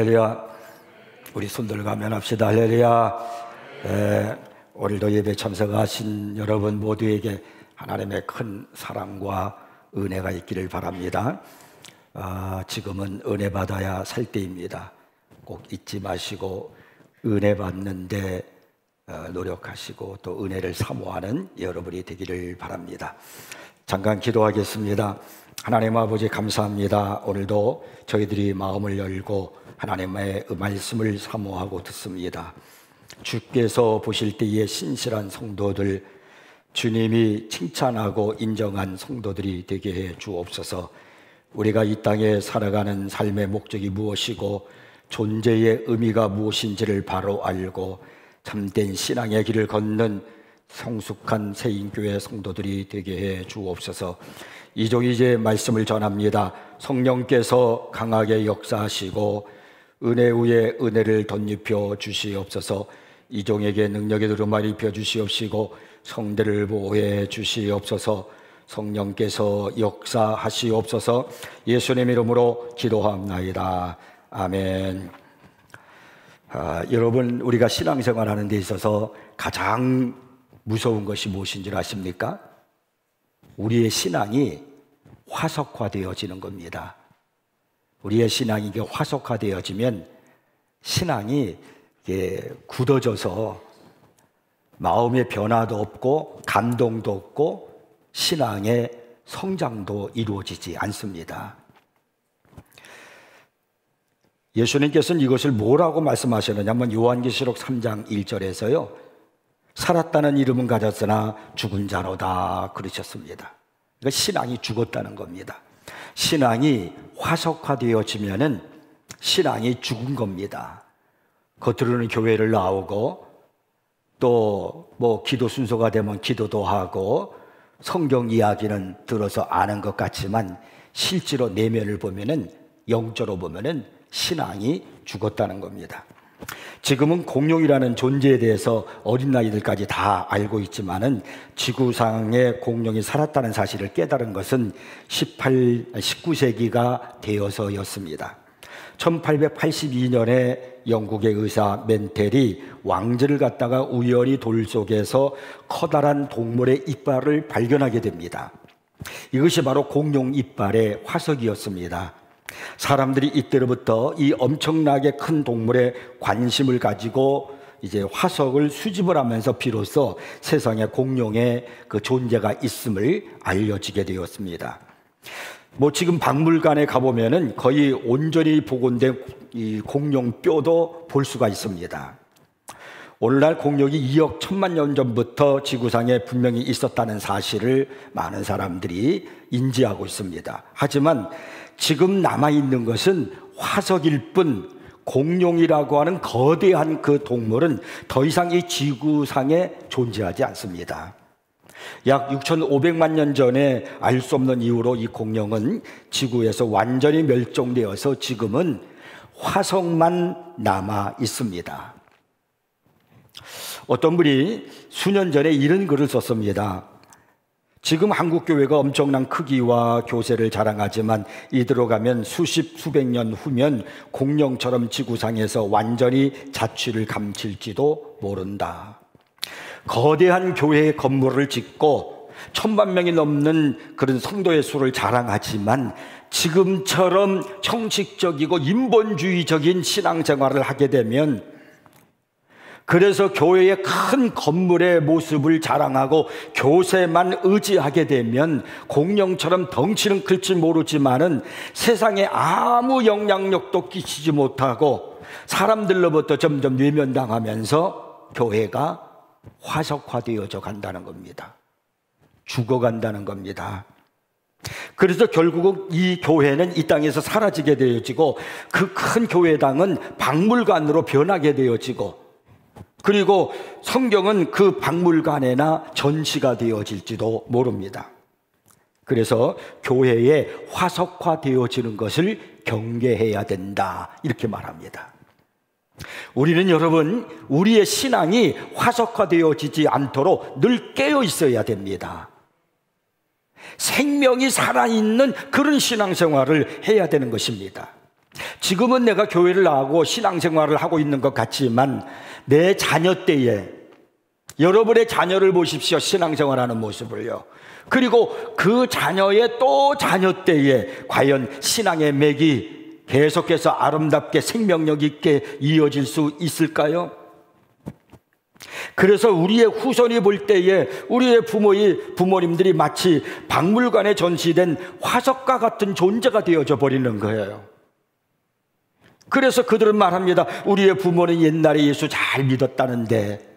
할렐루야. 우리 손들 가면합시다. 할렐루야. 오늘도 예배 참석하신 여러분 모두에게 하나님의 큰 사랑과 은혜가 있기를 바랍니다. 지금은 은혜 받아야 살 때입니다. 꼭 잊지 마시고 은혜 받는데 노력하시고 또 은혜를 사모하는 여러분이 되기를 바랍니다. 잠깐 기도하겠습니다. 하나님 아버지 감사합니다. 오늘도 저희들이 마음을 열고 하나님의 말씀을 사모하고 듣습니다. 주께서 보실 때에 신실한 성도들, 주님이 칭찬하고 인정한 성도들이 되게 해 주옵소서. 우리가 이 땅에 살아가는 삶의 목적이 무엇이고 존재의 의미가 무엇인지를 바로 알고 참된 신앙의 길을 걷는 성숙한 새인교회 성도들이 되게 해 주옵소서. 이종이 이제 말씀을 전합니다. 성령께서 강하게 역사하시고 은혜 위에 은혜를 덧입혀 주시옵소서. 이종에게 능력의 두루마리 입혀 주시옵시고 성대를 보호해 주시옵소서. 성령께서 역사하시옵소서. 예수님 이름으로 기도합나이다. 아멘. 여러분, 우리가 신앙생활하는 데 있어서 가장 무서운 것이 무엇인 줄 아십니까? 우리의 신앙이 화석화되어지는 겁니다. 우리의 신앙이 이게 화석화되어지면 신앙이 굳어져서 마음의 변화도 없고 감동도 없고 신앙의 성장도 이루어지지 않습니다. 예수님께서는 이것을 뭐라고 말씀하셨느냐면 요한계시록 3장 1절에서요. 살았다는 이름은 가졌으나 죽은 자로다 그러셨습니다. 그러니까 신앙이 죽었다는 겁니다. 신앙이 화석화되어지면은 신앙이 죽은 겁니다. 겉으로는 교회를 나오고 또 뭐 기도 순서가 되면 기도도 하고 성경 이야기는 들어서 아는 것 같지만 실제로 내면을 보면은 영적으로 보면은 신앙이 죽었다는 겁니다. 지금은 공룡이라는 존재에 대해서 어린 나이들까지 다 알고 있지만은 지구상에 공룡이 살았다는 사실을 깨달은 것은 19세기가 되어서였습니다. 1882년에 영국의 의사 멘텔이 왕자를 갖다가 우연히 돌 속에서 커다란 동물의 이빨을 발견하게 됩니다. 이것이 바로 공룡 이빨의 화석이었습니다. 사람들이 이때로부터 이 엄청나게 큰 동물에 관심을 가지고 이제 화석을 수집을 하면서 비로소 세상에 공룡의 그 존재가 있음을 알려지게 되었습니다. 뭐 지금 박물관에 가보면은 거의 온전히 복원된 이 공룡 뼈도 볼 수가 있습니다. 오늘날 공룡이 2억 1천만 년 전부터 지구상에 분명히 있었다는 사실을 많은 사람들이 인지하고 있습니다. 하지만 지금 남아있는 것은 화석일 뿐 공룡이라고 하는 거대한 그 동물은 더 이상 이 지구상에 존재하지 않습니다. 약 6,500만 년 전에 알 수 없는 이유로 이 공룡은 지구에서 완전히 멸종되어서 지금은 화석만 남아 있습니다. 어떤 분이 수년 전에 이런 글을 썼습니다. 지금 한국교회가 엄청난 크기와 교세를 자랑하지만 이대로 가면 수십 수백 년 후면 공룡처럼 지구상에서 완전히 자취를 감출지도 모른다. 거대한 교회의 건물을 짓고 1,000만 명이 넘는 그런 성도의 수를 자랑하지만 지금처럼 형식적이고 인본주의적인 신앙생활을 하게 되면 그래서 교회의 큰 건물의 모습을 자랑하고 교세만 의지하게 되면 공룡처럼 덩치는 클지 모르지만은 세상에 아무 영향력도 끼치지 못하고 사람들로부터 점점 외면당하면서 교회가 화석화되어져 간다는 겁니다. 죽어간다는 겁니다. 그래서 결국은 이 교회는 이 땅에서 사라지게 되어지고 그 큰 교회당은 박물관으로 변하게 되어지고 그리고 성경은 그 박물관에나 전시가 되어질지도 모릅니다. 그래서 교회에 화석화되어지는 것을 경계해야 된다 이렇게 말합니다. 우리는 여러분 우리의 신앙이 화석화되어지지 않도록 늘 깨어 있어야 됩니다. 생명이 살아있는 그런 신앙생활을 해야 되는 것입니다. 지금은 내가 교회를 나가고 신앙생활을 하고 있는 것 같지만 내 자녀 때에, 여러분의 자녀를 보십시오. 신앙생활하는 모습을요. 그리고 그 자녀의 또 자녀 때에 과연 신앙의 맥이 계속해서 아름답게 생명력 있게 이어질 수 있을까요? 그래서 우리의 후손이 볼 때에 우리의 부모님들이 마치 박물관에 전시된 화석과 같은 존재가 되어져 버리는 거예요. 그래서 그들은 말합니다. 우리의 부모는 옛날에 예수 잘 믿었다는데,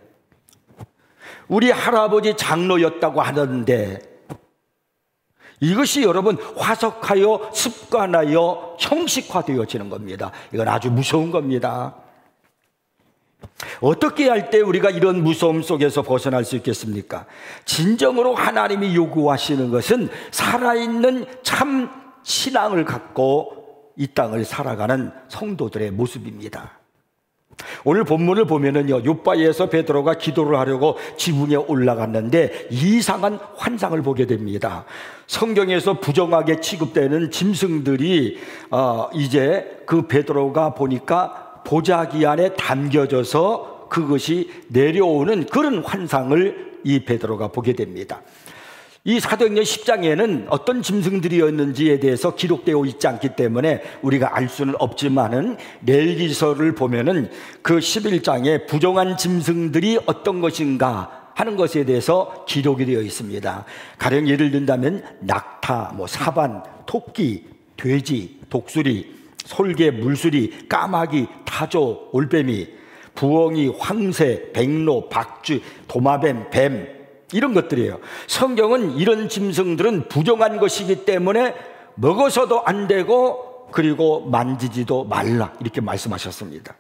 우리 할아버지 장로였다고 하는데, 이것이 여러분 화석하여 습관하여 형식화되어지는 겁니다. 이건 아주 무서운 겁니다. 어떻게 할 때 우리가 이런 무서움 속에서 벗어날 수 있겠습니까? 진정으로 하나님이 요구하시는 것은 살아있는 참 신앙을 갖고 이 땅을 살아가는 성도들의 모습입니다. 오늘 본문을 보면은요, 요바에서 베드로가 기도를 하려고 지붕에 올라갔는데 이상한 환상을 보게 됩니다. 성경에서 부정하게 취급되는 짐승들이 이제 그 베드로가 보니까 보자기 안에 담겨져서 그것이 내려오는 그런 환상을 이 베드로가 보게 됩니다. 이 사도행전 10장에는 어떤 짐승들이었는지에 대해서 기록되어 있지 않기 때문에 우리가 알 수는 없지만은 레위기서를 보면은 그 11장에 부정한 짐승들이 어떤 것인가 하는 것에 대해서 기록이 되어 있습니다. 가령 예를 든다면 낙타, 사반, 토끼, 돼지, 독수리, 솔개, 물수리, 까마귀, 타조, 올빼미, 부엉이, 황새, 백로, 박쥐, 도마뱀, 뱀, 이런 것들이에요. 성경은 이런 짐승들은 부정한 것이기 때문에 먹어서도 안 되고 그리고 만지지도 말라, 이렇게 말씀하셨습니다.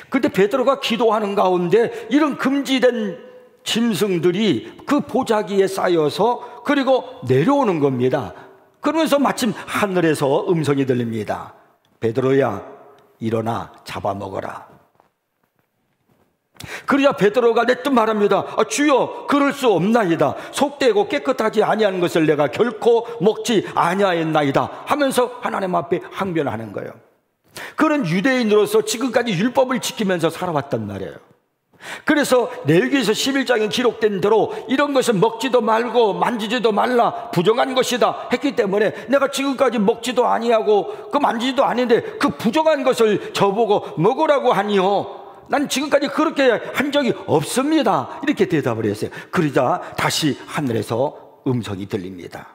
그런데 베드로가 기도하는 가운데 이런 금지된 짐승들이 그 보자기에 쌓여서 그리고 내려오는 겁니다. 그러면서 마침 하늘에서 음성이 들립니다. 베드로야, 일어나 잡아먹어라. 그러자 베드로가 내뜻 말합니다. 주여, 그럴 수 없나이다. 속되고 깨끗하지 아니한 것을 내가 결코 먹지 아니하였나이다 하면서 하나님 앞에 항변하는 거예요. 그는 유대인으로서 지금까지 율법을 지키면서 살아왔단 말이에요. 그래서 레위기서 11장에 기록된 대로 이런 것은 먹지도 말고 만지지도 말라, 부정한 것이다 했기 때문에 내가 지금까지 먹지도 아니하고 그 만지지도 아닌데 그 부정한 것을 저보고 먹으라고 하니요, 난 지금까지 그렇게 한 적이 없습니다, 이렇게 대답을 했어요. 그러자 다시 하늘에서 음성이 들립니다.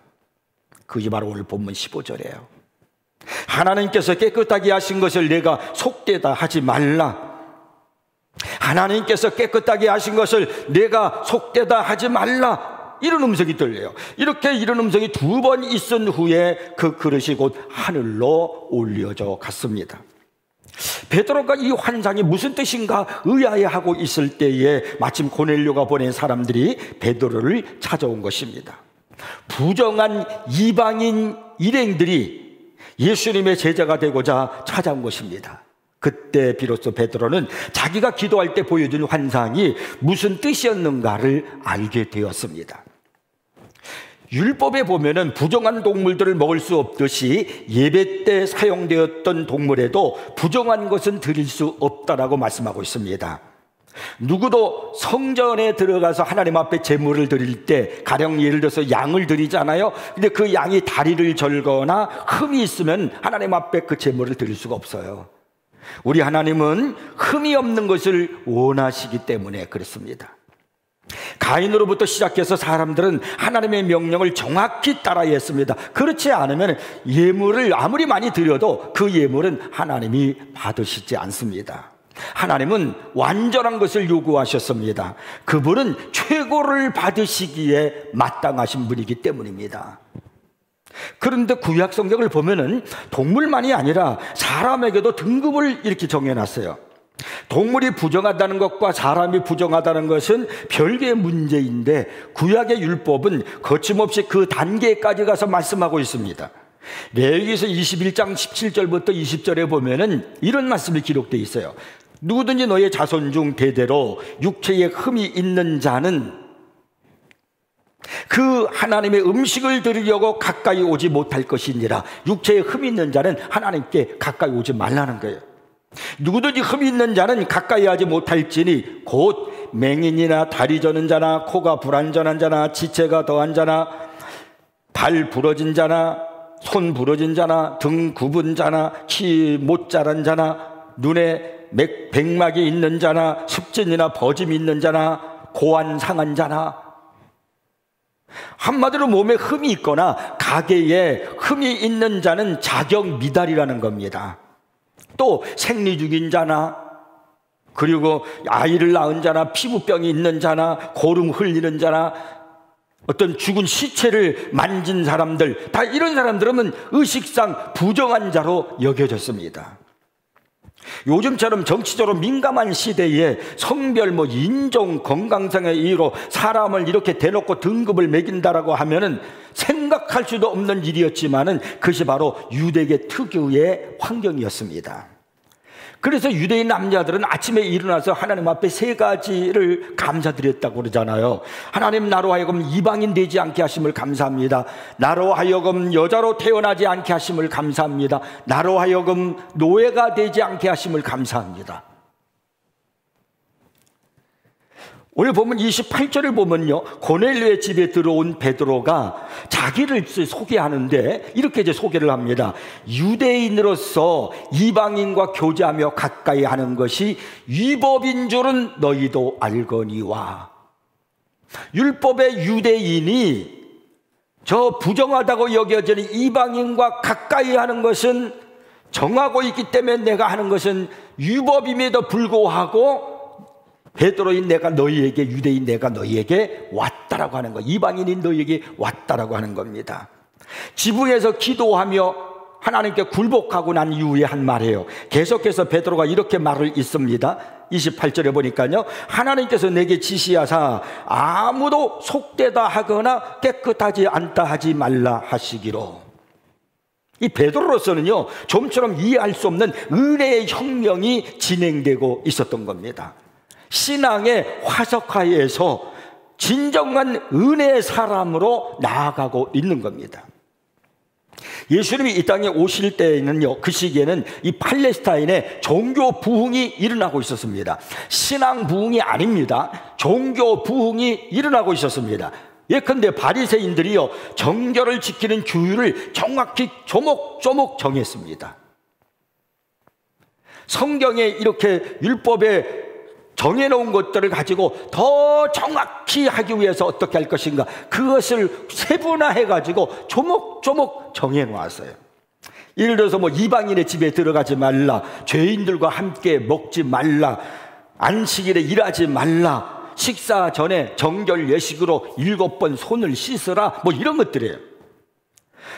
그게 바로 오늘 본문 15절이에요. 하나님께서 깨끗하게 하신 것을 내가 속되다 하지 말라. 하나님께서 깨끗하게 하신 것을 내가 속되다 하지 말라, 이런 음성이 들려요. 이렇게 이런 음성이 2번 있은 후에 그 그릇이 곧 하늘로 올려져 갔습니다. 베드로가 이 환상이 무슨 뜻인가 의아해하고 있을 때에 마침 고넬료가 보낸 사람들이 베드로를 찾아온 것입니다. 부정한 이방인 일행들이 예수님의 제자가 되고자 찾아온 것입니다. 그때 비로소 베드로는 자기가 기도할 때 보여준 환상이 무슨 뜻이었는가를 알게 되었습니다. 율법에 보면은 부정한 동물들을 먹을 수 없듯이 예배 때 사용되었던 동물에도 부정한 것은 드릴 수 없다라고 말씀하고 있습니다. 누구도 성전에 들어가서 하나님 앞에 제물을 드릴 때 가령 예를 들어서 양을 드리잖아요. 근데 그 양이 다리를 절거나 흠이 있으면 하나님 앞에 그 제물을 드릴 수가 없어요. 우리 하나님은 흠이 없는 것을 원하시기 때문에 그렇습니다. 가인으로부터 시작해서 사람들은 하나님의 명령을 정확히 따라야 했습니다. 그렇지 않으면 예물을 아무리 많이 드려도 그 예물은 하나님이 받으시지 않습니다. 하나님은 완전한 것을 요구하셨습니다. 그분은 최고를 받으시기에 마땅하신 분이기 때문입니다. 그런데 구약 성경을 보면은 동물만이 아니라 사람에게도 등급을 이렇게 정해놨어요. 동물이 부정하다는 것과 사람이 부정하다는 것은 별개의 문제인데 구약의 율법은 거침없이 그 단계까지 가서 말씀하고 있습니다. 레위기서 21장 17절부터 20절에 보면은 이런 말씀이 기록되어 있어요. 누구든지 너의 자손 중 대대로 육체에 흠이 있는 자는 그 하나님의 음식을 드리려고 가까이 오지 못할 것이니라. 육체에 흠이 있는 자는 하나님께 가까이 오지 말라는 거예요. 누구든지 흠이 있는 자는 가까이 하지 못할지니 곧 맹인이나 다리 저는 자나 코가 불완전한 자나 지체가 더한 자나 발 부러진 자나 손 부러진 자나 등 굽은 자나 키 못 자란 자나 눈에 백막이 있는 자나 습진이나 버짐이 있는 자나 고안 상한 자나. 한마디로 몸에 흠이 있거나 가게에 흠이 있는 자는 자격 미달이라는 겁니다. 또 생리 중인 자나, 그리고 아이를 낳은 자나, 피부병이 있는 자나, 고름 흘리는 자나, 어떤 죽은 시체를 만진 사람들, 다 이런 사람들은 의식상 부정한 자로 여겨졌습니다. 요즘처럼 정치적으로 민감한 시대에 성별, 인종, 건강상의 이유로 사람을 이렇게 대놓고 등급을 매긴다라고 하면은 생각할 수도 없는 일이었지만은 그것이 바로 유대계 특유의 환경이었습니다. 그래서 유대인 남자들은 아침에 일어나서 하나님 앞에 3가지를 감사드렸다고 그러잖아요. 하나님, 나로 하여금 이방인 되지 않게 하심을 감사합니다. 나로 하여금 여자로 태어나지 않게 하심을 감사합니다. 나로 하여금 노예가 되지 않게 하심을 감사합니다. 오늘 보면 28절을 보면요, 고넬료의 집에 들어온 베드로가 자기를 소개하는데 이렇게 이제 소개를 합니다. 유대인으로서 이방인과 교제하며 가까이 하는 것이 위법인 줄은 너희도 알거니와. 율법의 유대인이 저 부정하다고 여겨지는 이방인과 가까이 하는 것은 정하고 있기 때문에 내가 하는 것은 위법임에도 불구하고 베드로인 내가 너희에게, 유대인 내가 너희에게 왔다라고 하는 거, 이방인인 너희에게 왔다라고 하는 겁니다. 지붕에서 기도하며 하나님께 굴복하고 난 이후에 한 말이에요. 계속해서 베드로가 이렇게 말을 있습니다. 28절에 보니까요, 하나님께서 내게 지시하사 아무도 속되다 하거나 깨끗하지 않다 하지 말라 하시기로. 이 베드로로서는요, 좀처럼 이해할 수 없는 은혜의 혁명이 진행되고 있었던 겁니다. 신앙의 화석화에서 진정한 은혜의 사람으로 나아가고 있는 겁니다. 예수님이 이 땅에 오실 때에는요, 그 시기에는 이 팔레스타인에 종교 부흥이 일어나고 있었습니다. 신앙 부흥이 아닙니다. 종교 부흥이 일어나고 있었습니다. 예컨대 바리새인들이요, 정결을 지키는 규율을 정확히 조목조목 정했습니다. 성경에 이렇게 율법에 정해놓은 것들을 가지고 더 정확히 하기 위해서 어떻게 할 것인가, 그것을 세분화해가지고 조목조목 정해놓았어요. 예를 들어서 이방인의 집에 들어가지 말라, 죄인들과 함께 먹지 말라, 안식일에 일하지 말라, 식사 전에 정결 예식으로 7번 손을 씻으라, 이런 것들이에요.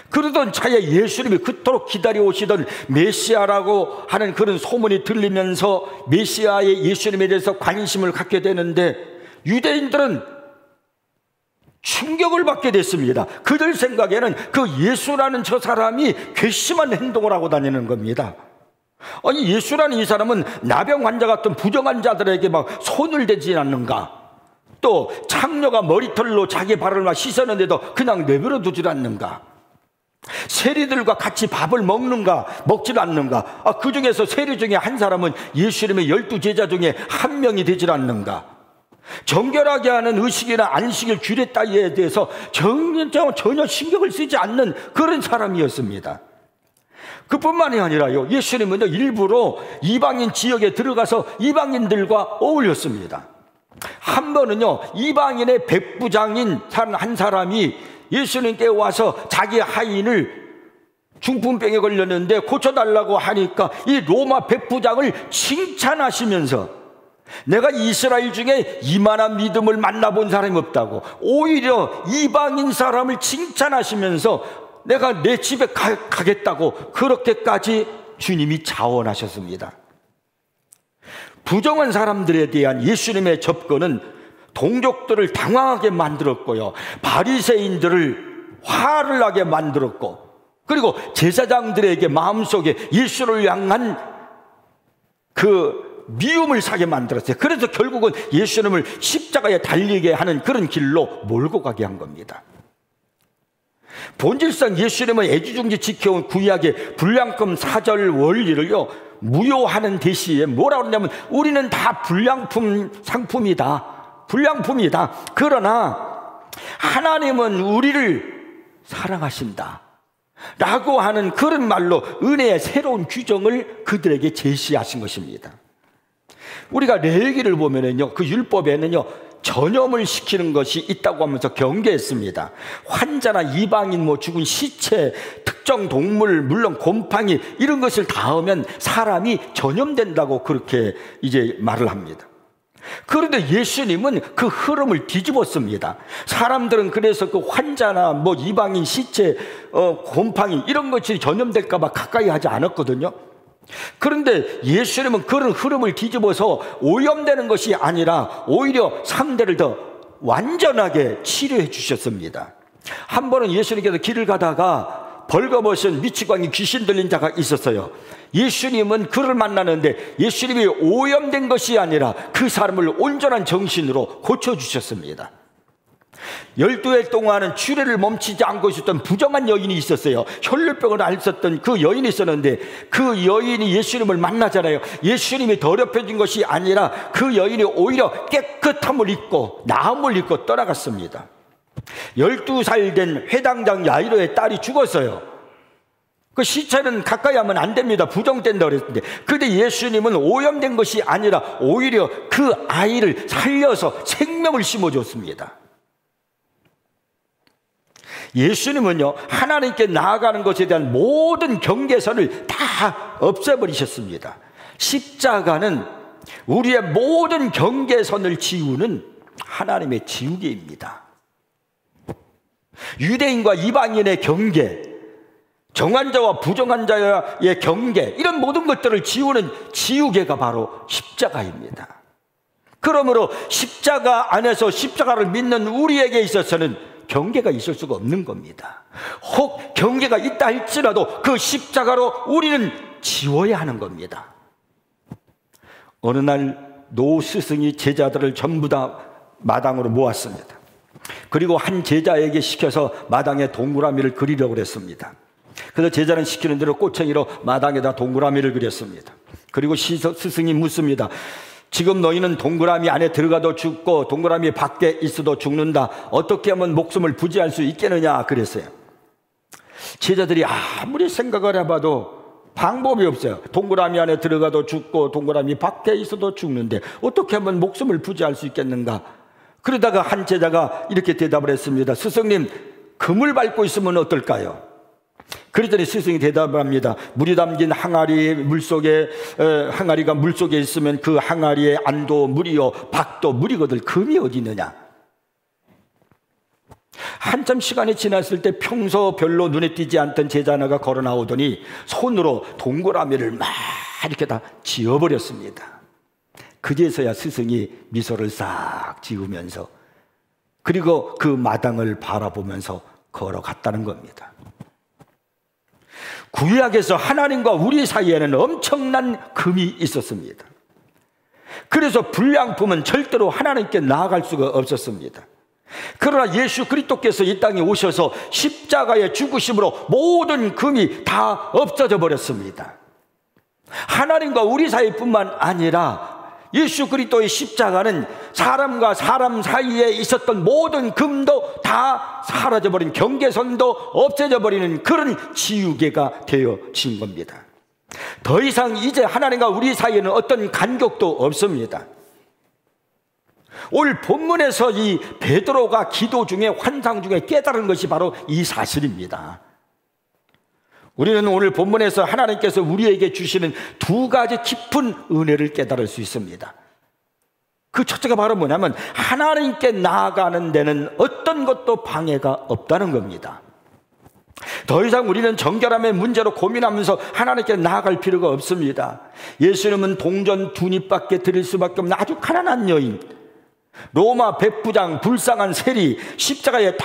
그러던 차에 예수님이 그토록 기다려오시던 메시아라고 하는 그런 소문이 들리면서 메시아의 예수님에 대해서 관심을 갖게 되는데, 유대인들은 충격을 받게 됐습니다. 그들 생각에는 그 예수라는 저 사람이 괘씸한 행동을 하고 다니는 겁니다. 아니, 예수라는 이 사람은 나병 환자 같은 부정한 자들에게 손을 대지 않는가, 또 창녀가 머리털로 자기 발을 씻었는데도 그냥 내버려 두질 않는가, 세리들과 같이 밥을 먹는가, 먹질 않는가, 그 중에서 세리 중에 한 사람은 예수님의 12제자 중에 한 명이 되질 않는가, 정결하게 하는 의식이나 안식일 규례 따위에 대해서 전혀 신경을 쓰지 않는 그런 사람이었습니다. 그뿐만이 아니라요, 예수님은 일부러 이방인 지역에 들어가서 이방인들과 어울렸습니다. 한 번은요, 이방인의 백부장인 한 사람이 예수님께 와서 자기 하인을 중풍병에 걸렸는데 고쳐달라고 하니까 이 로마 백부장을 칭찬하시면서, 내가 이스라엘 중에 이만한 믿음을 만나본 사람이 없다고, 오히려 이방인 사람을 칭찬하시면서 내가 내 집에 가겠다고 그렇게까지 주님이 자원하셨습니다. 부정한 사람들에 대한 예수님의 접근은 동족들을 당황하게 만들었고요, 바리새인들을 화를 나게 만들었고, 그리고 제사장들에게 마음속에 예수를 향한 그 미움을 사게 만들었어요. 그래서 결국은 예수님을 십자가에 달리게 하는 그런 길로 몰고 가게 한 겁니다. 본질상 예수님은 애지중지 지켜온 구약의 불량품 사절 원리를요 무효하는 대시에 뭐라고 그러냐면 우리는 다 불량품 상품이다, 불량품이다. 그러나 하나님은 우리를 사랑하신다 라고 하는 그런 말로 은혜의 새로운 규정을 그들에게 제시하신 것입니다. 우리가 레위기를 보면은요, 그 율법에는요 전염을 시키는 것이 있다고 하면서 경계했습니다. 환자나 이방인, 죽은 시체, 특정 동물, 물론 곰팡이 이런 것을 닿으면 사람이 전염된다고 그렇게 이제 말을 합니다. 그런데 예수님은 그 흐름을 뒤집었습니다. 사람들은 그래서 그 환자나 이방인, 시체, 곰팡이 이런 것이 전염될까 봐 가까이 하지 않았거든요. 그런데 예수님은 그런 흐름을 뒤집어서 오염되는 것이 아니라 오히려 상대를 더 완전하게 치료해 주셨습니다. 한 번은 예수님께서 길을 가다가 벌거벗은 미치광이 귀신 들린 자가 있었어요. 예수님은 그를 만나는데 예수님이 오염된 것이 아니라 그 사람을 온전한 정신으로 고쳐주셨습니다. 12해 동안은 추례를 멈추지 않고 있었던 부정한 여인이 있었어요. 혈루병을 앓았던 그 여인이 있었는데 그 여인이 예수님을 만나잖아요. 예수님이 더럽혀진 것이 아니라 그 여인이 오히려 깨끗함을 입고 나음을 입고 떠나갔습니다. 12살 된 회당장 야이로의 딸이 죽었어요. 그 시체는 가까이 하면 안 됩니다. 부정된다고 그랬는데, 그런데 예수님은 오염된 것이 아니라 오히려 그 아이를 살려서 생명을 심어줬습니다. 예수님은요 하나님께 나아가는 것에 대한 모든 경계선을 다 없애버리셨습니다. 십자가는 우리의 모든 경계선을 지우는 하나님의 지우개입니다. 유대인과 이방인의 경계, 정한 자와 부정한 자의 경계, 이런 모든 것들을 지우는 지우개가 바로 십자가입니다. 그러므로 십자가 안에서 십자가를 믿는 우리에게 있어서는 경계가 있을 수가 없는 겁니다. 혹 경계가 있다 할지라도 그 십자가로 우리는 지워야 하는 겁니다. 어느 날 노 스승이 제자들을 전부 다 마당으로 모았습니다. 그리고 한 제자에게 시켜서 마당에 동그라미를 그리려고 했습니다. 그래서 제자는 시키는 대로 꼬챙이로 마당에다 동그라미를 그렸습니다. 그리고 스승이 묻습니다. 지금 너희는 동그라미 안에 들어가도 죽고 동그라미 밖에 있어도 죽는다. 어떻게 하면 목숨을 부지할 수 있겠느냐 그랬어요. 제자들이 아무리 생각을 해봐도 방법이 없어요. 동그라미 안에 들어가도 죽고 동그라미 밖에 있어도 죽는데 어떻게 하면 목숨을 부지할 수 있겠는가. 그러다가 한 제자가 이렇게 대답을 했습니다. 스승님, 금을 밟고 있으면 어떨까요? 그랬더니 스승이 대답합니다. 물이 담긴 항아리 물속에, 항아리가 물속에 있으면 그 항아리에 안도 물이요 밖도 물이거든 금이 어디 있느냐. 한참 시간이 지났을 때 평소 별로 눈에 띄지 않던 제자 하나가 걸어 나오더니 손으로 동그라미를 막 이렇게 다 지어버렸습니다. 그제서야 스승이 미소를 싹 지으면서 그리고 그 마당을 바라보면서 걸어갔다는 겁니다. 구약에서 하나님과 우리 사이에는 엄청난 금이 있었습니다. 그래서 불량품은 절대로 하나님께 나아갈 수가 없었습니다. 그러나 예수 그리스도께서 이 땅에 오셔서 십자가의 죽으심으로 모든 금이 다 없어져 버렸습니다. 하나님과 우리 사이뿐만 아니라 예수 그리스도의 십자가는 사람과 사람 사이에 있었던 모든 금도 다 사라져버린, 경계선도 없어져버리는 그런 지우개가 되어진 겁니다. 더 이상 이제 하나님과 우리 사이에는 어떤 간격도 없습니다. 오늘 본문에서 이 베드로가 기도 중에 환상 중에 깨달은 것이 바로 이 사실입니다. 우리는 오늘 본문에서 하나님께서 우리에게 주시는 두 가지 깊은 은혜를 깨달을 수 있습니다. 그 첫째가 바로 뭐냐면 하나님께 나아가는 데는 어떤 것도 방해가 없다는 겁니다. 더 이상 우리는 정결함의 문제로 고민하면서 하나님께 나아갈 필요가 없습니다. 예수님은 동전 2립밖에 드릴 수밖에 없는 아주 가난한 여인, 로마 백부장, 불쌍한 세리, 십자가에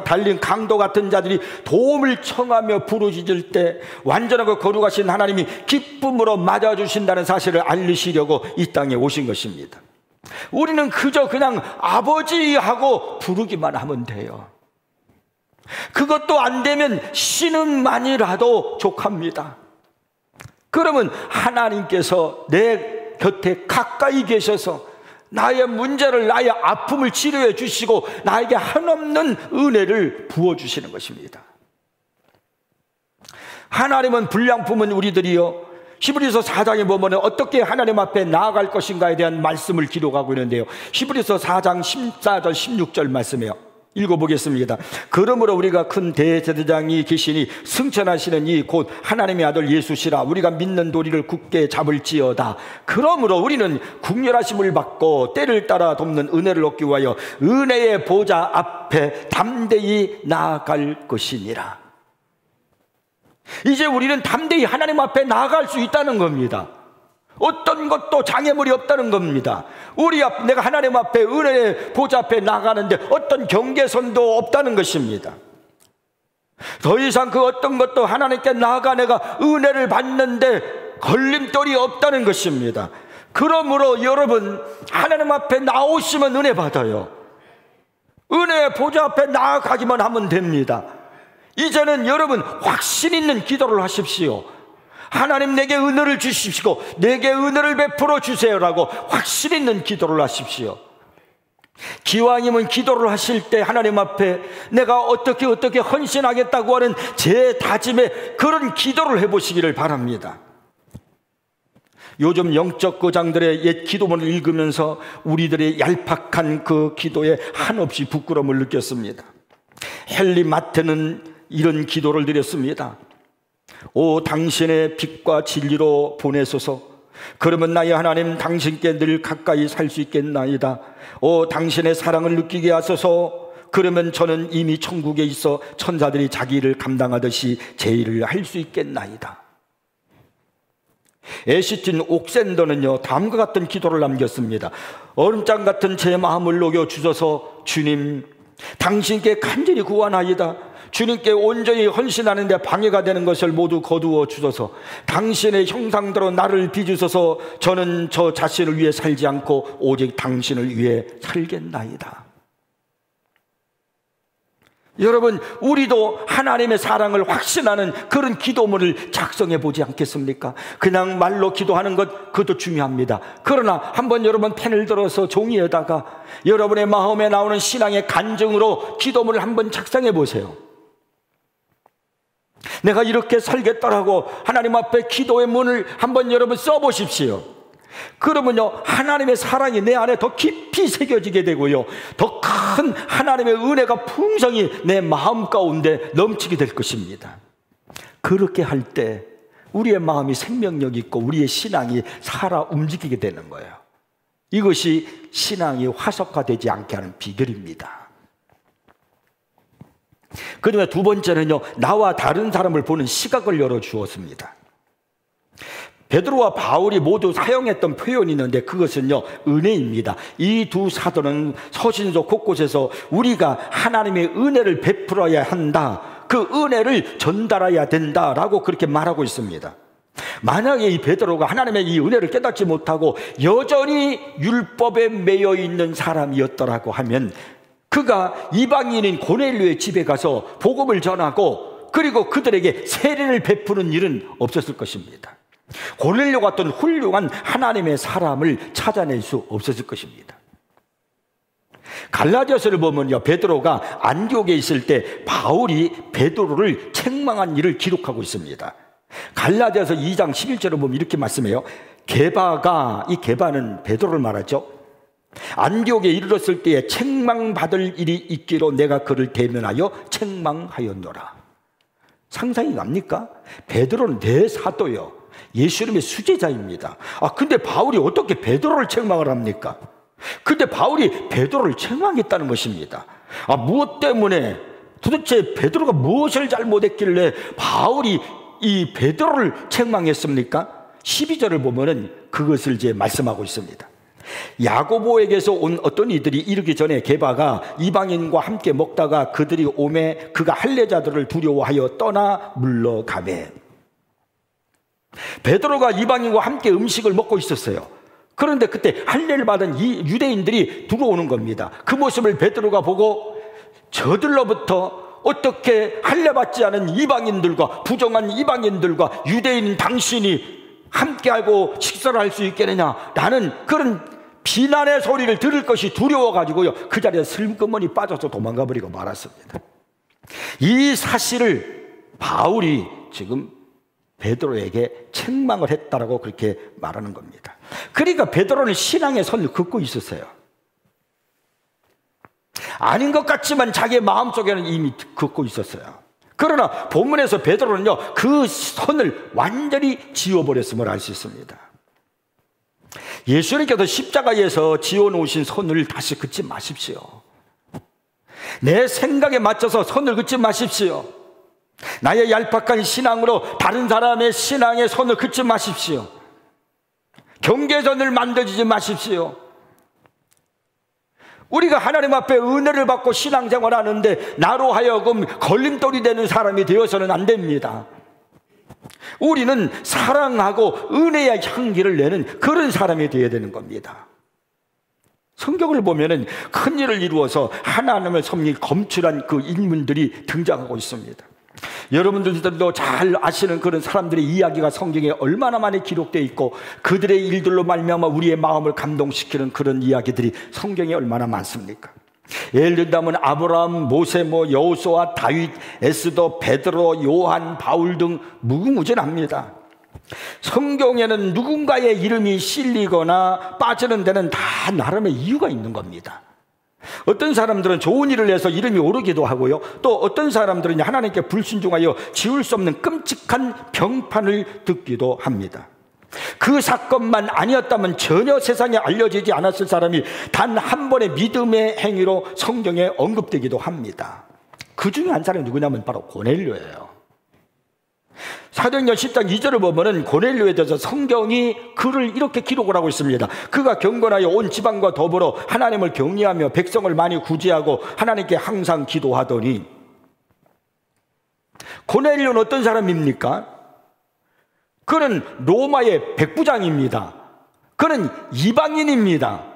달린 강도 같은 자들이 도움을 청하며 부르짖을 때 완전하고 거룩하신 하나님이 기쁨으로 맞아주신다는 사실을 알리시려고 이 땅에 오신 것입니다. 우리는 그저 그냥 아버지 하고 부르기만 하면 돼요. 그것도 안 되면 신음만이라도 족합니다. 그러면 하나님께서 내 곁에 가까이 계셔서 나의 문제를, 나의 아픔을 치료해 주시고 나에게 한없는 은혜를 부어주시는 것입니다. 하나님은 불량품은 우리들이요, 히브리서 4장에 보면 어떻게 하나님 앞에 나아갈 것인가에 대한 말씀을 기록하고 있는데요, 히브리서 4장 14절 16절 말씀이에요. 읽어보겠습니다. 그러므로 우리가 큰 대제사장이 계시니 승천하시는 이 곧 하나님의 아들 예수시라. 우리가 믿는 도리를 굳게 잡을지어다. 그러므로 우리는 국률하심을 받고 때를 따라 돕는 은혜를 얻기 위하여 은혜의 보좌 앞에 담대히 나아갈 것이니라. 이제 우리는 담대히 하나님 앞에 나아갈 수 있다는 겁니다. 어떤 것도 장애물이 없다는 겁니다. 내가 하나님 앞에, 은혜의 보좌 앞에 나가는데 어떤 경계선도 없다는 것입니다. 더 이상 그 어떤 것도 하나님께 나아가 내가 은혜를 받는데 걸림돌이 없다는 것입니다. 그러므로 여러분, 하나님 앞에 나오시면 은혜 받아요. 은혜의 보좌 앞에 나아가기만 하면 됩니다. 이제는 여러분 확신 있는 기도를 하십시오. 하나님 내게 은혜를 주십시오, 내게 은혜를 베풀어 주세요라고 확신 있는 기도를 하십시오. 기왕이면 기도를 하실 때 하나님 앞에 내가 어떻게 헌신하겠다고 하는 제 다짐에 그런 기도를 해보시기를 바랍니다. 요즘 영적 거장들의 옛 기도문을 읽으면서 우리들의 얄팍한 그 기도에 한없이 부끄러움을 느꼈습니다. 헨리 마테는 이런 기도를 드렸습니다. 오 당신의 빛과 진리로 보내소서. 그러면 나의 하나님 당신께 늘 가까이 살 수 있겠나이다. 오 당신의 사랑을 느끼게 하소서. 그러면 저는 이미 천국에 있어 천사들이 자기 일을 감당하듯이 제 일을 할 수 있겠나이다. 애시틴 옥센더는요 다음과 같은 기도를 남겼습니다. 얼음장 같은 제 마음을 녹여 주소서. 주님 당신께 간절히 구하나이다. 주님께 온전히 헌신하는데 방해가 되는 것을 모두 거두어 주소서. 당신의 형상대로 나를 빚으소서. 저는 저 자신을 위해 살지 않고 오직 당신을 위해 살겠나이다. 여러분, 우리도 하나님의 사랑을 확신하는 그런 기도문을 작성해 보지 않겠습니까? 그냥 말로 기도하는 것, 그것도 중요합니다. 그러나 한번 여러분 펜을 들어서 종이에다가 여러분의 마음에 나오는 신앙의 간증으로 기도문을 한번 작성해 보세요. 내가 이렇게 살겠다라고 하나님 앞에 기도의 문을 한번 여러분 써보십시오. 그러면요 하나님의 사랑이 내 안에 더 깊이 새겨지게 되고요, 더 큰 하나님의 은혜가 풍성히 내 마음 가운데 넘치게 될 것입니다. 그렇게 할 때 우리의 마음이 생명력 있고 우리의 신앙이 살아 움직이게 되는 거예요. 이것이 신앙이 화석화되지 않게 하는 비결입니다. 그 다음에 두 번째는요, 나와 다른 사람을 보는 시각을 열어주었습니다. 베드로와 바울이 모두 사용했던 표현이 있는데 그것은요 은혜입니다. 이 두 사도는 서신서 곳곳에서 우리가 하나님의 은혜를 베풀어야 한다, 그 은혜를 전달해야 된다라고 그렇게 말하고 있습니다. 만약에 이 베드로가 하나님의 이 은혜를 깨닫지 못하고 여전히 율법에 매여 있는 사람이었더라고 하면 그가 이방인인 고넬료의 집에 가서 복음을 전하고 그리고 그들에게 세례를 베푸는 일은 없었을 것입니다. 고넬료 같은 훌륭한 하나님의 사람을 찾아낼 수 없었을 것입니다. 갈라디아서를 보면요, 베드로가 안디옥에 있을 때 바울이 베드로를 책망한 일을 기록하고 있습니다. 갈라디아서 2장 11절을 보면 이렇게 말씀해요. 게바가, 이 게바는 베드로를 말하죠, 안디옥에 이르렀을 때에 책망받을 일이 있기로 내가 그를 대면하여 책망하였노라. 상상이 갑니까? 베드로는 대사도요, 예수님의 수제자입니다. 근데 바울이 어떻게 베드로를 책망을 합니까? 근데 바울이 베드로를 책망했다는 것입니다. 무엇 때문에, 도대체 베드로가 무엇을 잘못했길래 바울이 이 베드로를 책망했습니까? 12절을 보면은 그것을 이제 말씀하고 있습니다. 야고보에게서 온 어떤 이들이 이르기 전에 게바가 이방인과 함께 먹다가 그들이 오매 그가 할례자들을 두려워하여 떠나 물러가매. 베드로가 이방인과 함께 음식을 먹고 있었어요. 그런데 그때 할례를 받은 이 유대인들이 들어오는 겁니다. 그 모습을 베드로가 보고 저들로부터 어떻게 할례받지 않은 이방인들과 부정한 이방인들과 유대인 당신이 함께하고 식사를 할 수 있겠느냐, 라는 그런 비난의 소리를 들을 것이 두려워가지고요, 그 자리에 슬그머니 빠져서 도망가 버리고 말았습니다. 이 사실을 바울이 지금 베드로에게 책망을 했다라고 그렇게 말하는 겁니다. 그러니까 베드로는 신앙의 선을 긋고 있었어요. 아닌 것 같지만 자기의 마음속에는 이미 긋고 있었어요. 그러나 본문에서 베드로는요, 그 선을 완전히 지워버렸음을 알 수 있습니다. 예수님께서 십자가에서 지어놓으신 선을 다시 긋지 마십시오. 내 생각에 맞춰서 선을 긋지 마십시오. 나의 얄팍한 신앙으로 다른 사람의 신앙의 선을 긋지 마십시오. 경계선을 만들지 마십시오. 우리가 하나님 앞에 은혜를 받고 신앙생활 하는데 나로 하여금 걸림돌이 되는 사람이 되어서는 안 됩니다. 우리는 사랑하고 은혜의 향기를 내는 그런 사람이 되어야 되는 겁니다. 성경을 보면은 큰 일을 이루어서 하나님을 섬긴 검출한 그 인물들이 등장하고 있습니다. 여러분들도 잘 아시는 그런 사람들의 이야기가 성경에 얼마나 많이 기록되어 있고 그들의 일들로 말미암아 우리의 마음을 감동시키는 그런 이야기들이 성경에 얼마나 많습니까? 예를 들자면 아브라함, 모세, 여호수아, 다윗, 에스더, 베드로, 요한, 바울 등 무궁무진합니다. 성경에는 누군가의 이름이 실리거나 빠지는 데는 다 나름의 이유가 있는 겁니다. 어떤 사람들은 좋은 일을 해서 이름이 오르기도 하고요, 또 어떤 사람들은 하나님께 불순종하여 지울 수 없는 끔찍한 병판을 듣기도 합니다. 그 사건만 아니었다면 전혀 세상에 알려지지 않았을 사람이 단 한 번의 믿음의 행위로 성경에 언급되기도 합니다. 그 중에 한 사람이 누구냐면 바로 고넬료예요. 사도행전 10장 2절을 보면은 고넬료에 대해서 성경이 그를 이렇게 기록을 하고 있습니다. 그가 경건하여 온 지방과 더불어 하나님을 경외하며 백성을 많이 구제하고 하나님께 항상 기도하더니. 고넬료는 어떤 사람입니까? 그는 로마의 백부장입니다. 그는 이방인입니다.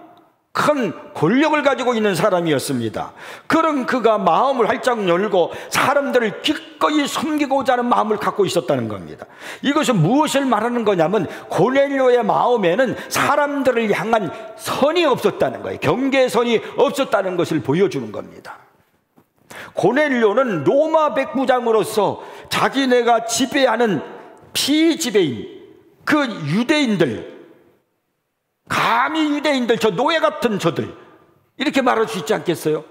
큰 권력을 가지고 있는 사람이었습니다. 그런 그가 마음을 활짝 열고 사람들을 기꺼이 섬기고자 하는 마음을 갖고 있었다는 겁니다. 이것은 무엇을 말하는 거냐면 고넬료의 마음에는 사람들을 향한 선이 없었다는 거예요. 경계선이 없었다는 것을 보여주는 겁니다. 고넬료는 로마 백부장으로서 자기네가 지배하는 피지배인 그 유대인들, 감히 유대인들, 저 노예 같은 저들, 이렇게 말할 수 있지 않겠어요?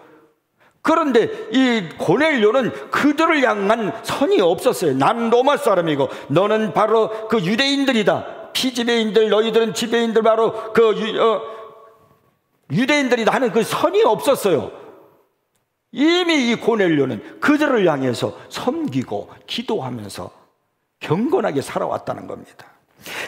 그런데 이 고넬료는 그들을 향한 선이 없었어요. 난 로마 사람이고 너는 바로 그 유대인들이다, 피지배인들, 너희들은 지배인들, 바로 그 유대인들이다 하는 그 선이 없었어요. 이미 이 고넬료는 그들을 향해서 섬기고 기도하면서 경건하게 살아왔다는 겁니다.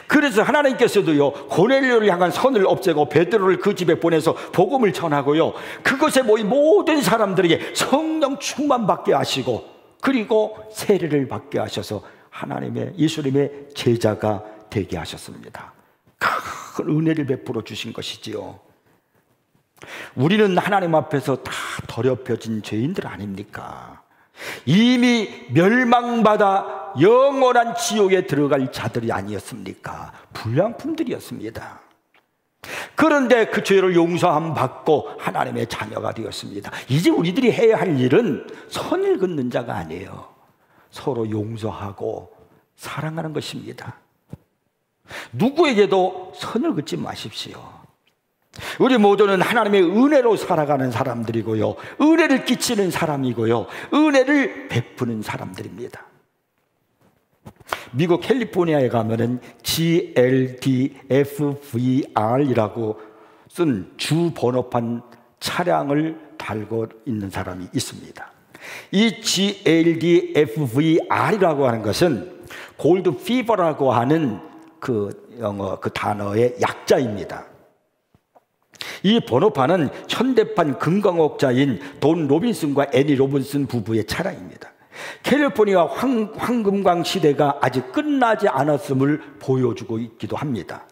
그래서 하나님께서도요, 고넬료를 향한 선을 없애고 베드로를 그 집에 보내서 복음을 전하고요, 그것에 모인 모든 사람들에게 성령 충만 받게 하시고, 그리고 세례를 받게 하셔서 하나님의, 예수님의 제자가 되게 하셨습니다. 큰 은혜를 베풀어 주신 것이지요. 우리는 하나님 앞에서 다 더럽혀진 죄인들 아닙니까? 이미 멸망받아 영원한 지옥에 들어갈 자들이 아니었습니까? 불량품들이었습니다. 그런데 그 죄를 용서함 받고 하나님의 자녀가 되었습니다. 이제 우리들이 해야 할 일은 선을 긋는 자가 아니에요. 서로 용서하고 사랑하는 것입니다. 누구에게도 선을 긋지 마십시오. 우리 모두는 하나님의 은혜로 살아가는 사람들이고요, 은혜를 끼치는 사람이고요, 은혜를 베푸는 사람들입니다. 미국 캘리포니아에 가면은 GLDFVR이라고 쓴 주 번호판 차량을 달고 있는 사람이 있습니다. 이 GLDFVR이라고 하는 것은 골드 피버라고 하는 그 영어 그 단어의 약자입니다. 이 번호판은 현대판 금광업자인 돈 로빈슨과 애니 로빈슨 부부의 차량입니다. 캘리포니아 황금광 시대가 아직 끝나지 않았음을 보여주고 있기도 합니다.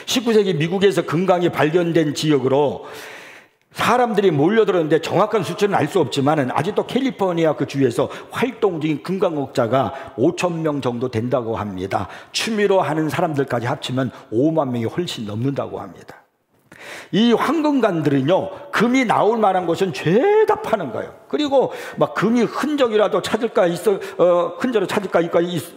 19세기 미국에서 금광이 발견된 지역으로 사람들이 몰려들었는데 정확한 수치는 알 수 없지만 아직도 캘리포니아 그 주에서 활동 중인 금광업자가 5천 명 정도 된다고 합니다. 취미로 하는 사람들까지 합치면 5만 명이 훨씬 넘는다고 합니다. 이 황금관들은요, 금이 나올 만한 곳은 죄다 파는 거예요. 그리고 막 금이 흔적이라도 찾을까 흔적을 찾을까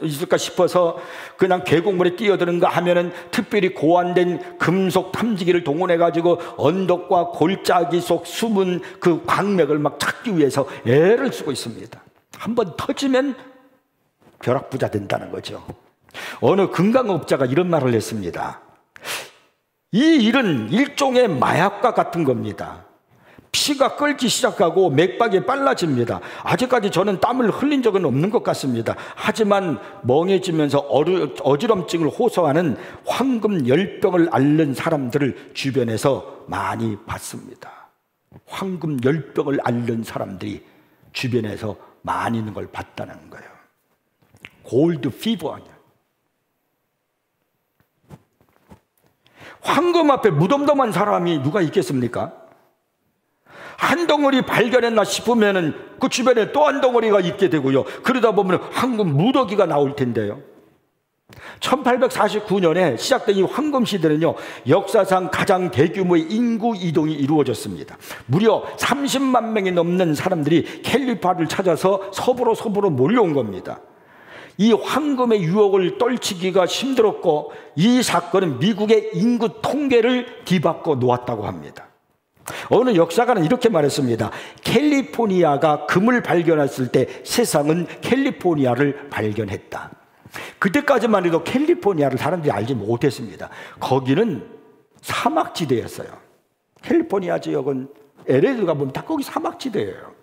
있을까 싶어서 그냥 계곡물에 뛰어드는가 하면은 특별히 고안된 금속 탐지기를 동원해 가지고 언덕과 골짜기 속 숨은 그 광맥을 막 찾기 위해서 애를 쓰고 있습니다. 한번 터지면 벼락부자 된다는 거죠. 어느 금강업자가 이런 말을 했습니다. 이 일은 일종의 마약과 같은 겁니다. 피가 끓기 시작하고 맥박이 빨라집니다. 아직까지 저는 땀을 흘린 적은 없는 것 같습니다. 하지만 멍해지면서 어지럼증을 호소하는 황금 열병을 앓는 사람들을 주변에서 많이 봤습니다. 황금 열병을 앓는 사람들이 주변에서 많이 있는 걸 봤다는 거예요. 골드 피버 아니야. 황금 앞에 무덤덤한 사람이 누가 있겠습니까? 한 덩어리 발견했나 싶으면은 그 주변에 또 한 덩어리가 있게 되고요. 그러다 보면 황금 무더기가 나올 텐데요. 1849년에 시작된 이 황금 시대는요, 역사상 가장 대규모의 인구 이동이 이루어졌습니다. 무려 30만 명이 넘는 사람들이 캘리포니아를 찾아서 서부로 몰려온 겁니다. 이 황금의 유혹을 떨치기가 힘들었고, 이 사건은 미국의 인구 통계를 뒤바꿔 놓았다고 합니다. 어느 역사가는 이렇게 말했습니다. 캘리포니아가 금을 발견했을 때 세상은 캘리포니아를 발견했다. 그때까지만 해도 캘리포니아를 사람들이 알지 못했습니다. 거기는 사막지대였어요. 캘리포니아 지역은 LA를 가보면 다 거기 사막지대예요.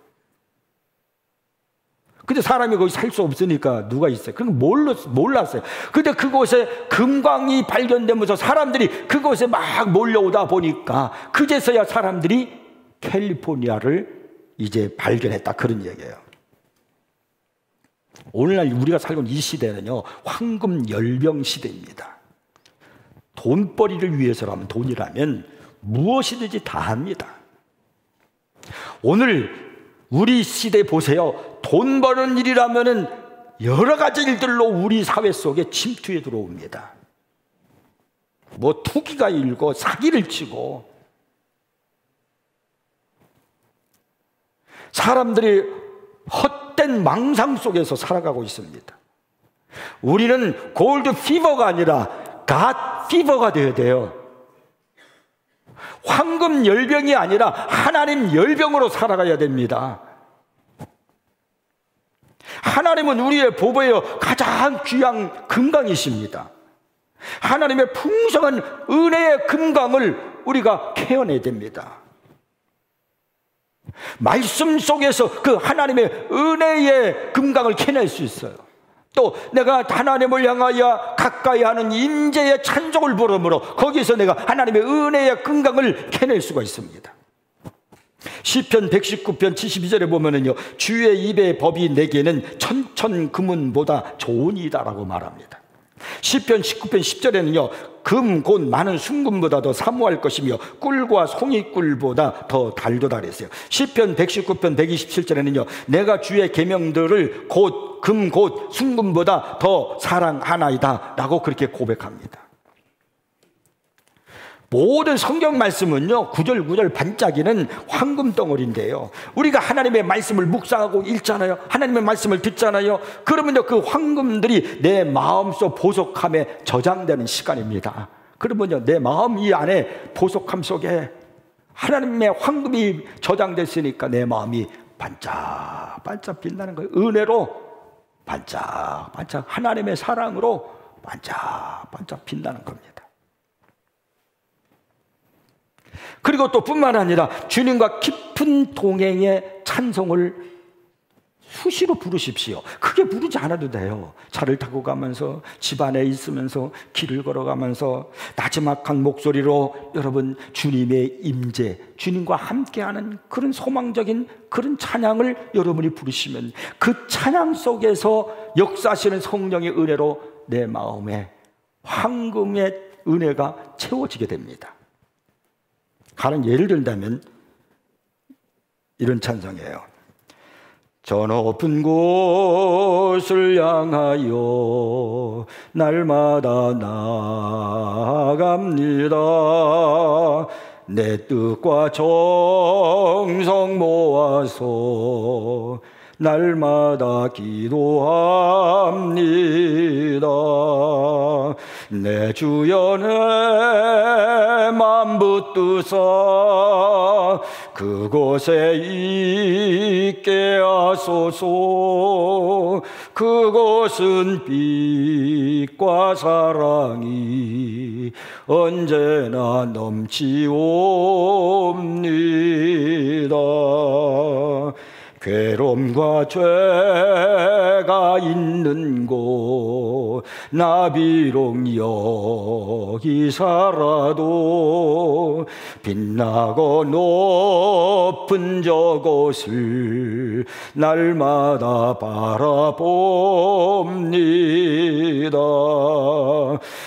근데 사람이 거기 살 수 없으니까 누가 있어요? 그건 몰랐어요. 근데 그곳에 금광이 발견되면서 사람들이 그곳에 막 몰려오다 보니까 그제서야 사람들이 캘리포니아를 이제 발견했다, 그런 얘기예요. 오늘날 우리가 살고 있는 이 시대는요, 황금 열병 시대입니다. 돈벌이를 위해서라면, 돈이라면 무엇이든지 다 합니다. 오늘 우리 시대 보세요. 돈 버는 일이라면은 여러 가지 일들로 우리 사회 속에 침투해 들어옵니다. 뭐 투기가 일고 사기를 치고, 사람들이 헛된 망상 속에서 살아가고 있습니다. 우리는 골드 피버가 아니라 갓 피버가 되어야 돼요. 황금 열병이 아니라 하나님 열병으로 살아가야 됩니다. 하나님은 우리의 보배여 가장 귀한 금강이십니다. 하나님의 풍성한 은혜의 금강을 우리가 캐어내야 됩니다. 말씀 속에서 그 하나님의 은혜의 금강을 캐낼 수 있어요. 또 내가 하나님을 향하여 가까이 하는 임재의 찬송을 부르므로 거기서 내가 하나님의 은혜의 금강을 캐낼 수가 있습니다. 시편 119편 72절에 보면은요, 주의 입의 법이 내게는 천천금은보다 좋으니다라고 말합니다. 시편 19편 10절에는요, 금 곧 많은 순금보다 더 사모할 것이며 꿀과 송이꿀보다 더 달도다 그랬어요. 시편 119편 127절에는요, 내가 주의 계명들을 금 곧 순금보다 더 사랑하나이다 라고 그렇게 고백합니다. 모든 성경 말씀은요, 구절구절 반짝이는 황금 덩어리인데요, 우리가 하나님의 말씀을 묵상하고 읽잖아요. 하나님의 말씀을 듣잖아요. 그러면요, 그 황금들이 내 마음속 보석함에 저장되는 시간입니다. 그러면요, 내 마음 이 안에 보석함 속에 하나님의 황금이 저장됐으니까 내 마음이 반짝반짝 빛나는 거예요. 은혜로 반짝반짝, 하나님의 사랑으로 반짝반짝 빛나는 겁니다. 그리고 또 뿐만 아니라 주님과 깊은 동행의 찬송을 수시로 부르십시오. 크게 부르지 않아도 돼요. 차를 타고 가면서, 집 안에 있으면서, 길을 걸어가면서 나지막한 목소리로 여러분 주님의 임재, 주님과 함께하는 그런 소망적인 그런 찬양을 여러분이 부르시면 그 찬양 속에서 역사하시는 성령의 은혜로 내 마음에 황금의 은혜가 채워지게 됩니다. 가령 예를 들자면 이런 찬송이에요. 저 높은 곳을 향하여 날마다 나아갑니다. 내 뜻과 정성 모아서 날마다 기도합니다. 내 주여 내 맘 붙드사 그곳에 있게 하소서. 그곳은 빛과 사랑이 언제나 넘치옵니다. 괴로움과 죄가 있는 곳 나 비록 여기 살아도 빛나고 높은 저곳을 날마다 바라봅니다.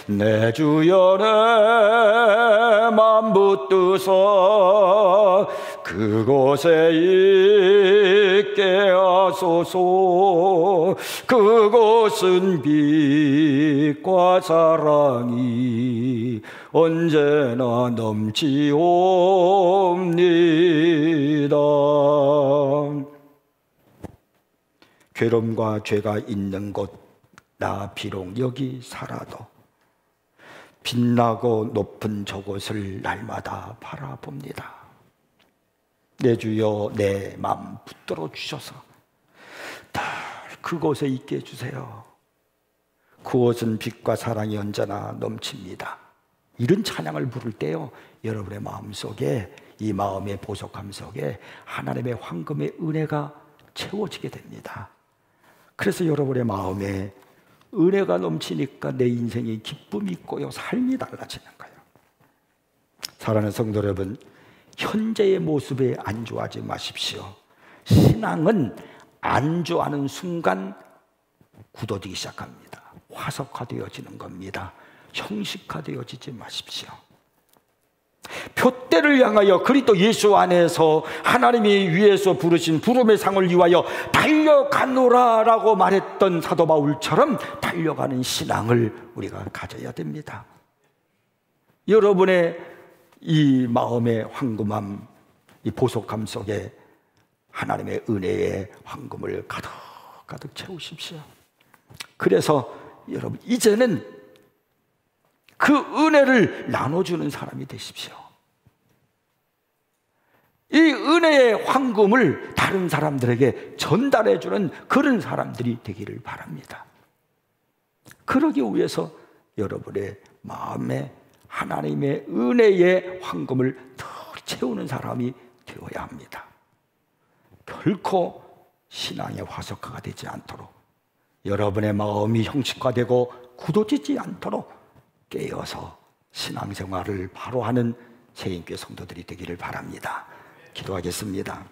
내 주여 내 맘 붙드사 그곳에 있게 하소서. 그곳은 빛과 사랑이 언제나 넘치옵니다. 괴로움과 죄가 있는 곳 나 비록 여기 살아도 빛나고 높은 저곳을 날마다 바라봅니다. 내 주여 내 마음 붙들어 주셔서 늘 그곳에 있게 해주세요. 그곳은 빛과 사랑이 언제나 넘칩니다. 이런 찬양을 부를 때요, 여러분의 마음속에, 이 마음의 보석함 속에 하나님의 황금의 은혜가 채워지게 됩니다. 그래서 여러분의 마음에 은혜가 넘치니까 내 인생에 기쁨이 있고요, 삶이 달라지는 거예요. 사랑하는 성도 여러분, 현재의 모습에 안주하지 마십시오. 신앙은 안주하는 순간 굳어지기 시작합니다. 화석화되어지는 겁니다. 형식화되어지지 마십시오. 표대를 향하여 그리스도 예수 안에서 하나님이 위에서 부르신 부름의 상을 위하여 달려가노라 라고 말했던 사도 바울처럼 달려가는 신앙을 우리가 가져야 됩니다. 여러분의 이 마음의 황금함, 이 보석함 속에 하나님의 은혜의 황금을 가득 채우십시오. 그래서 여러분 이제는 그 은혜를 나눠주는 사람이 되십시오. 이 은혜의 황금을 다른 사람들에게 전달해주는 그런 사람들이 되기를 바랍니다. 그러기 위해서 여러분의 마음에 하나님의 은혜의 황금을 더 채우는 사람이 되어야 합니다. 결코 신앙의 화석화가 되지 않도록, 여러분의 마음이 형식화되고 굳어지지 않도록 깨어서 신앙생활을 바로 하는 새인교회 성도들이 되기를 바랍니다. 기도하겠습니다.